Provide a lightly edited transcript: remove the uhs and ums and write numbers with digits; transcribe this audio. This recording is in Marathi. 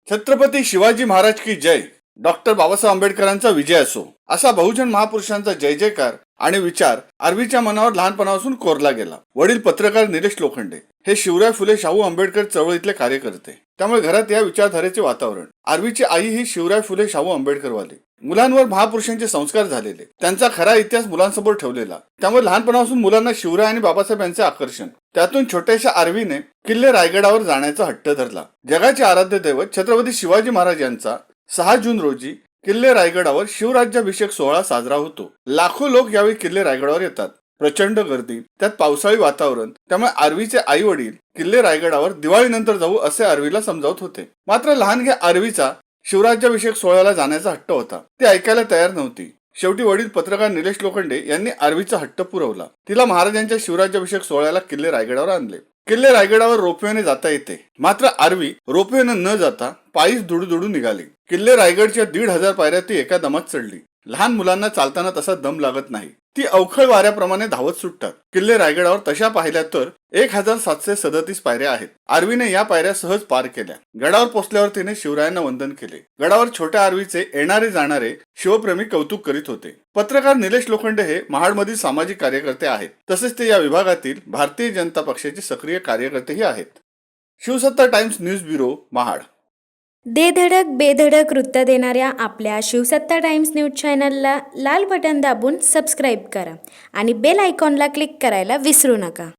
छत्रपती शिवाजी महाराज की जय. डॉक्टर बाबासाहेब आंबेडकरांचा विजय असो असा बहुजन महापुरुषांचा जय जयकार आणि विचार आरवीच्या मनावर लहानपणापासून कोरला गेला. वडील पत्रकार निलेश लोखंडे हे शिवराय फुले शाहू आंबेडकर चळवळीतले कार्यकर्ते, त्यामुळे घरात या विचारधारेचे वातावरण. आरवीची आई ही शिवराय फुले शाहू आंबेडकरवाली, मुलांवर महापुरुषांचे संस्कार झालेले, त्यांचा खरा इतिहास मुलांसमोर ठेवलेला. त्यामुळे लहानपणापासून मुलांना शिवराय आणि बाबासाहेब यांचे आकर्षण. त्यातून छोट्याशा आरवीने किल्ले रायगडावर जाण्याचा हट्ट धरला. जगाचे आराध्य दैवत छत्रपती शिवाजी महाराज यांचा 6 जून रोजी किल्ले रायगडावर शिवराज्याभिषेक सोहळा साजरा होतो. लाखो लोक यावेळी किल्ले रायगडावर येतात. प्रचंड गर्दी, त्यात पावसाळी वातावरण. त्यामुळे आरवीचे आई वडील किल्ले रायगडावर दिवाळीनंतर जाऊ असे आरवीला समजावत होते. मात्र लहानग्या आरवीचा शिवराज्याभिषेक सोहळ्याला जाण्याचा हट्ट होता. ती ऐकायला तयार नव्हती. शेवटी वडील पत्रकार निलेश लोखंडे यांनी आरवीचा हट्ट पुरवला. तिला महाराजांच्या शिवराज्याभिषेक सोहळ्याला किल्ले रायगडावर आणले. किल्ले रायगडावर रोपवेने जाता येते, मात्र आरवी रोपवेने न जाता पायीच दुडू निघाली. किल्ले रायगडच्या 1,500 पायऱ्या ती एका दमात चढली. लहान मुलांना चालताना तसा दम लागत नाही. ती अवखळ वाऱ्याप्रमाणे धावत सुटतात. किल्ले रायगडावर तशा पाहिल्या तर 1,737 पायऱ्या आहेत. आरवीने या पायऱ्या सहज पार केल्या. गडावर पोहोचल्यावर तिने शिवरायांना वंदन केले. गडावर छोट्या आरवीचे येणारे जाणारे शिवप्रेमी कौतुक करीत होते. पत्रकार निलेश लोखंडे हे महाडमधील सामाजिक कार्यकर्ते आहेत. तसेच ते या विभागातील भारतीय जनता पक्षाचे सक्रिय कार्यकर्तेही आहेत. शिवसत्ता टाइम्स न्यूज ब्युरो, महाड. दे धडक बेधडक वृत्त देणाऱ्या आपल्या शिवसत्ता टाइम्स न्यूज चॅनलला लाल बटन दाबून सबस्क्राईब करा आणि बेल आयकॉनला क्लिक करायला विसरू नका.